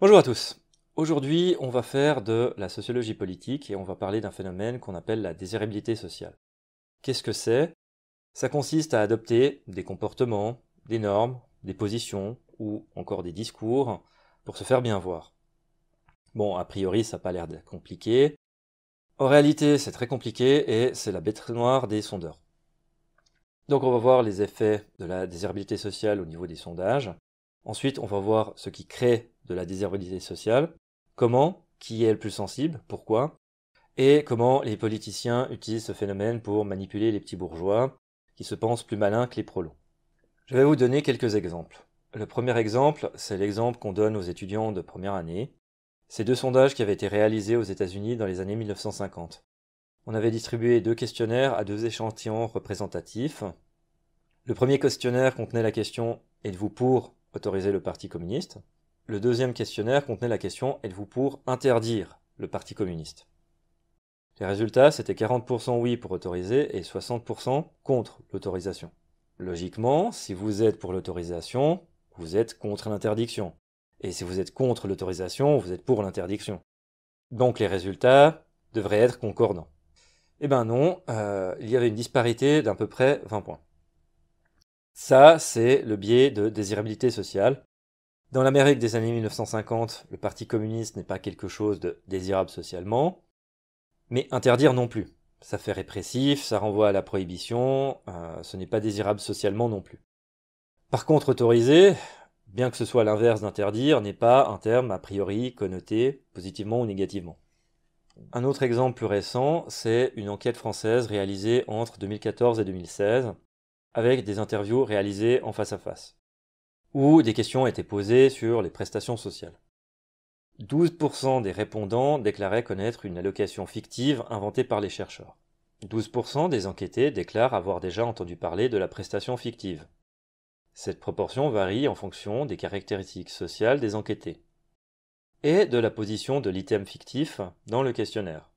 Bonjour à tous. Aujourd'hui, on va faire de la sociologie politique et on va parler d'un phénomène qu'on appelle la désirabilité sociale. Qu'est-ce que c'est? Ça consiste à adopter des comportements, des normes, des positions ou encore des discours pour se faire bien voir. Bon, a priori, ça n'a pas l'air d'être compliqué. En réalité, c'est très compliqué et c'est la bête noire des sondeurs. Donc on va voir les effets de la désirabilité sociale au niveau des sondages. Ensuite, on va voir ce qui crée de la désirabilité sociale, comment, qui est le plus sensible, pourquoi, et comment les politiciens utilisent ce phénomène pour manipuler les petits bourgeois qui se pensent plus malins que les prolos. Je vais vous donner quelques exemples. Le premier exemple, c'est l'exemple qu'on donne aux étudiants de première année. C'est deux sondages qui avaient été réalisés aux États-Unis dans les années 1950. On avait distribué deux questionnaires à deux échantillons représentatifs. Le premier questionnaire contenait la question « Êtes-vous pour autoriser le Parti communiste ?» Le deuxième questionnaire contenait la question « Êtes-vous pour interdire le Parti communiste ?» Les résultats, c'était 40% oui pour autoriser et 60% contre l'autorisation. Logiquement, si vous êtes pour l'autorisation, vous êtes contre l'interdiction. Et si vous êtes contre l'autorisation, vous êtes pour l'interdiction. Donc les résultats devraient être concordants. Eh ben non, il y avait une disparité d'à peu près 20 points. Ça, c'est le biais de désirabilité sociale. Dans l'Amérique des années 1950, le Parti communiste n'est pas quelque chose de désirable socialement, mais interdire non plus. Ça fait répressif, ça renvoie à la prohibition, ce n'est pas désirable socialement non plus. Par contre, autoriser, bien que ce soit l'inverse d'interdire, n'est pas un terme a priori connoté positivement ou négativement. Un autre exemple plus récent, c'est une enquête française réalisée entre 2014 et 2016, avec des interviews réalisées en face à face, où des questions étaient posées sur les prestations sociales. 12% des répondants déclaraient connaître une allocation fictive inventée par les chercheurs. 12% des enquêtés déclarent avoir déjà entendu parler de la prestation fictive. Cette proportion varie en fonction des caractéristiques sociales des enquêtés et de la position de l'item fictif dans le questionnaire.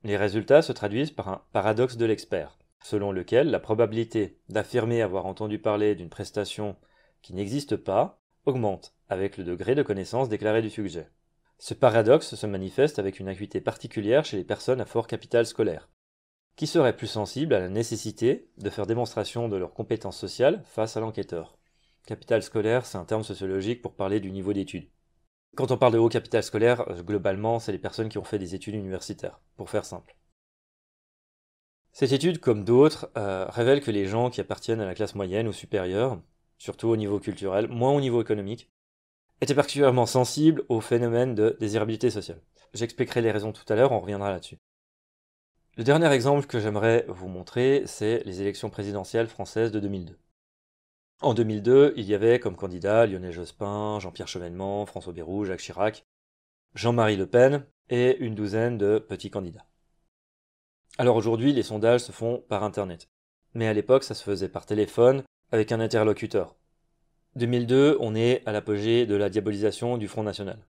Les résultats se traduisent par un paradoxe de l'expert, selon lequel la probabilité d'affirmer avoir entendu parler d'une prestation qui n'existe pas augmente avec le degré de connaissance déclaré du sujet. Ce paradoxe se manifeste avec une acuité particulière chez les personnes à fort capital scolaire, qui seraient plus sensibles à la nécessité de faire démonstration de leurs compétences sociales face à l'enquêteur. Capital scolaire, c'est un terme sociologique pour parler du niveau d'études. Quand on parle de haut capital scolaire, globalement, c'est les personnes qui ont fait des études universitaires, pour faire simple. Cette étude, comme d'autres, révèle que les gens qui appartiennent à la classe moyenne ou supérieure, surtout au niveau culturel, moins au niveau économique, étaient particulièrement sensibles au phénomène de désirabilité sociale. J'expliquerai les raisons tout à l'heure, on reviendra là-dessus. Le dernier exemple que j'aimerais vous montrer, c'est les élections présidentielles françaises de 2002. En 2002, il y avait comme candidats Lionel Jospin, Jean-Pierre Chevènement, François Bayrou, Jacques Chirac, Jean-Marie Le Pen et une douzaine de petits candidats. Alors aujourd'hui, les sondages se font par Internet. Mais à l'époque, ça se faisait par téléphone avec un interlocuteur. 2002, on est à l'apogée de la diabolisation du Front National.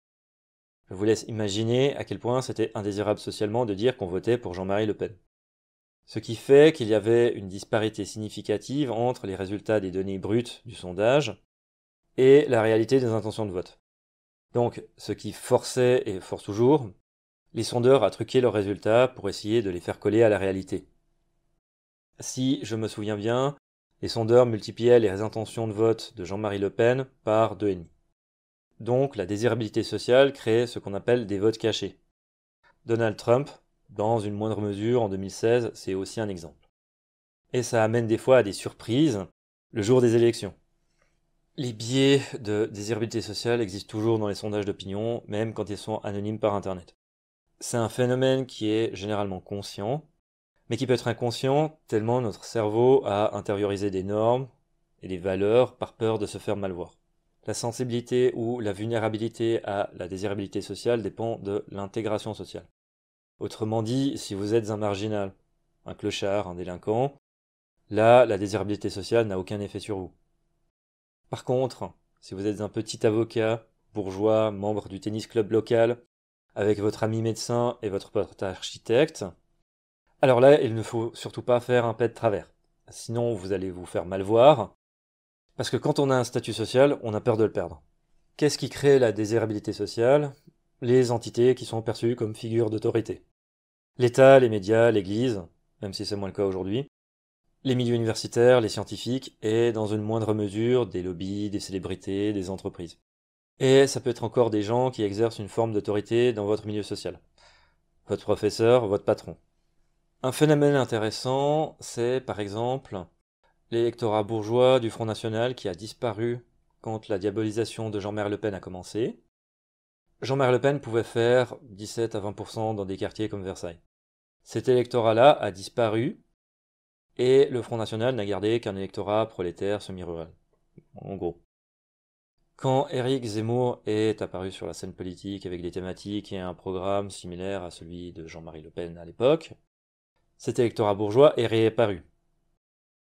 Je vous laisse imaginer à quel point c'était indésirable socialement de dire qu'on votait pour Jean-Marie Le Pen. Ce qui fait qu'il y avait une disparité significative entre les résultats des données brutes du sondage et la réalité des intentions de vote. Donc, ce qui forçait, et force toujours, les sondeurs à truquer leurs résultats pour essayer de les faire coller à la réalité. Si je me souviens bien, les sondeurs multipliaient les intentions de vote de Jean-Marie Le Pen par 2,5. Donc la désirabilité sociale crée ce qu'on appelle des votes cachés. Donald Trump, dans une moindre mesure en 2016, c'est aussi un exemple. Et ça amène des fois à des surprises le jour des élections. Les biais de désirabilité sociale existent toujours dans les sondages d'opinion, même quand ils sont anonymes par Internet. C'est un phénomène qui est généralement conscient, mais qui peut être inconscient tellement notre cerveau a intériorisé des normes et des valeurs par peur de se faire mal voir. La sensibilité ou la vulnérabilité à la désirabilité sociale dépend de l'intégration sociale. Autrement dit, si vous êtes un marginal, un clochard, un délinquant, là, la désirabilité sociale n'a aucun effet sur vous. Par contre, si vous êtes un petit avocat, bourgeois, membre du tennis club local, avec votre ami médecin et votre pote architecte, alors là, il ne faut surtout pas faire un pet de travers. Sinon, vous allez vous faire mal voir, parce que quand on a un statut social, on a peur de le perdre. Qu'est-ce qui crée la désirabilité sociale? Les entités qui sont perçues comme figures d'autorité. L'État, les médias, l'Église, même si c'est moins le cas aujourd'hui, les milieux universitaires, les scientifiques, et dans une moindre mesure, des lobbies, des célébrités, des entreprises. Et ça peut être encore des gens qui exercent une forme d'autorité dans votre milieu social. Votre professeur, votre patron. Un phénomène intéressant, c'est par exemple l'électorat bourgeois du Front National qui a disparu quand la diabolisation de Jean-Marie Le Pen a commencé. Jean-Marie Le Pen pouvait faire 17 à 20% dans des quartiers comme Versailles. Cet électorat-là a disparu et le Front National n'a gardé qu'un électorat prolétaire semi-rural. En gros. Quand Éric Zemmour est apparu sur la scène politique avec des thématiques et un programme similaire à celui de Jean-Marie Le Pen à l'époque, cet électorat bourgeois est réapparu.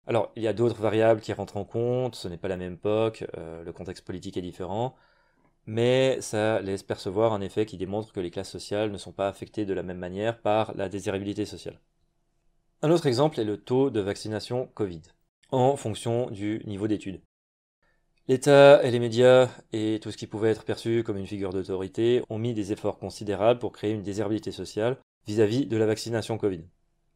Alors, il y a d'autres variables qui rentrent en compte, ce n'est pas la même époque, le contexte politique est différent, mais ça laisse percevoir un effet qui démontre que les classes sociales ne sont pas affectées de la même manière par la désirabilité sociale. Un autre exemple est le taux de vaccination Covid, en fonction du niveau d'études. L'État et les médias, et tout ce qui pouvait être perçu comme une figure d'autorité, ont mis des efforts considérables pour créer une désirabilité sociale vis-à-vis de la vaccination Covid.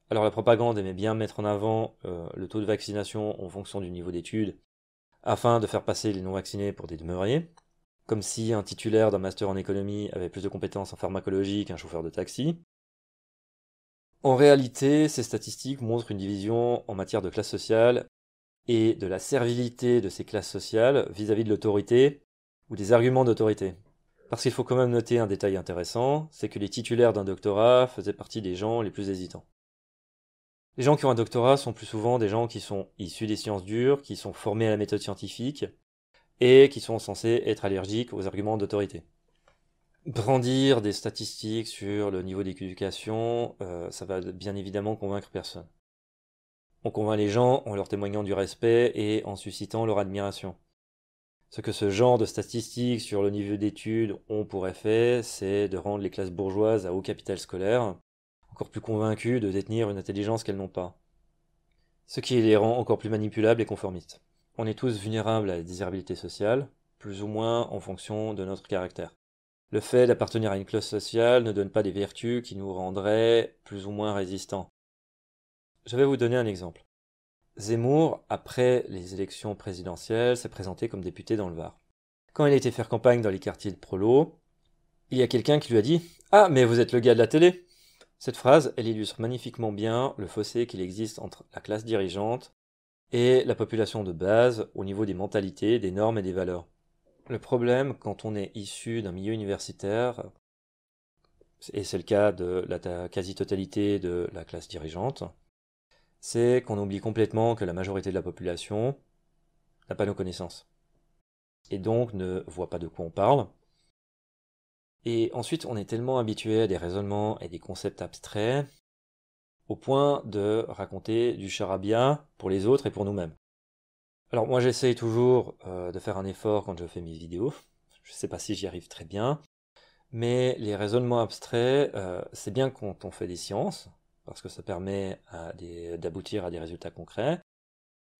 Alors la propagande aimait bien mettre en avant le taux de vaccination en fonction du niveau d'études, afin de faire passer les non-vaccinés pour des demeuriers, comme si un titulaire d'un master en économie avait plus de compétences en pharmacologie qu'un chauffeur de taxi. En réalité, ces statistiques montrent une division en matière de classe sociale et de la servilité de ces classes sociales vis-à-vis de l'autorité ou des arguments d'autorité. Parce qu'il faut quand même noter un détail intéressant, c'est que les titulaires d'un doctorat faisaient partie des gens les plus hésitants. Les gens qui ont un doctorat sont plus souvent des gens qui sont issus des sciences dures, qui sont formés à la méthode scientifique, et qui sont censés être allergiques aux arguments d'autorité. Brandir des statistiques sur le niveau d'éducation, ça va bien évidemment convaincre personne. On convainc les gens en leur témoignant du respect et en suscitant leur admiration. Ce que ce genre de statistiques sur le niveau d'études ont pour effet, c'est de rendre les classes bourgeoises à haut capital scolaire encore plus convaincues de détenir une intelligence qu'elles n'ont pas. Ce qui les rend encore plus manipulables et conformistes. On est tous vulnérables à la désirabilité sociale, plus ou moins en fonction de notre caractère. Le fait d'appartenir à une classe sociale ne donne pas des vertus qui nous rendraient plus ou moins résistants. Je vais vous donner un exemple. Zemmour, après les élections présidentielles, s'est présenté comme député dans le Var. Quand il a été faire campagne dans les quartiers de Prolo, il y a quelqu'un qui lui a dit « Ah, mais vous êtes le gars de la télé !» Cette phrase, elle illustre magnifiquement bien le fossé qu'il existe entre la classe dirigeante et la population de base au niveau des mentalités, des normes et des valeurs. Le problème, quand on est issu d'un milieu universitaire, et c'est le cas de la quasi-totalité de la classe dirigeante, c'est qu'on oublie complètement que la majorité de la population n'a pas nos connaissances, et donc ne voit pas de quoi on parle. Et ensuite, on est tellement habitué à des raisonnements et des concepts abstraits, au point de raconter du charabia pour les autres et pour nous-mêmes. Alors moi j'essaye toujours de faire un effort quand je fais mes vidéos, je ne sais pas si j'y arrive très bien, mais les raisonnements abstraits, c'est bien quand on fait des sciences, parce que ça permet d'aboutir à des résultats concrets,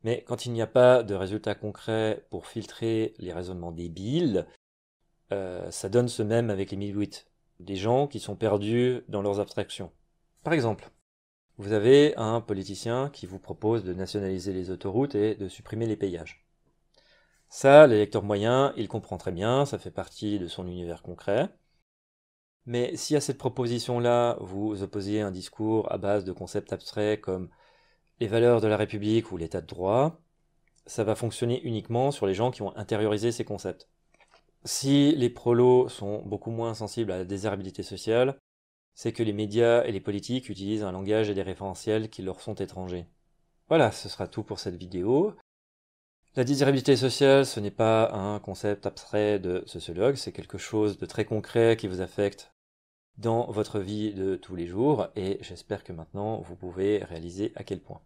mais quand il n'y a pas de résultats concrets pour filtrer les raisonnements débiles, ça donne ce même avec les midwits, des gens qui sont perdus dans leurs abstractions. Par exemple, vous avez un politicien qui vous propose de nationaliser les autoroutes et de supprimer les péages. Ça, l'électeur moyen, il comprend très bien, ça fait partie de son univers concret. Mais si à cette proposition-là, vous opposiez un discours à base de concepts abstraits comme les valeurs de la République ou l'état de droit, ça va fonctionner uniquement sur les gens qui ont intériorisé ces concepts. Si les prolos sont beaucoup moins sensibles à la désirabilité sociale, c'est que les médias et les politiques utilisent un langage et des référentiels qui leur sont étrangers. Voilà, ce sera tout pour cette vidéo. La désirabilité sociale, ce n'est pas un concept abstrait de sociologue, c'est quelque chose de très concret qui vous affecte dans votre vie de tous les jours, et j'espère que maintenant vous pouvez réaliser à quel point.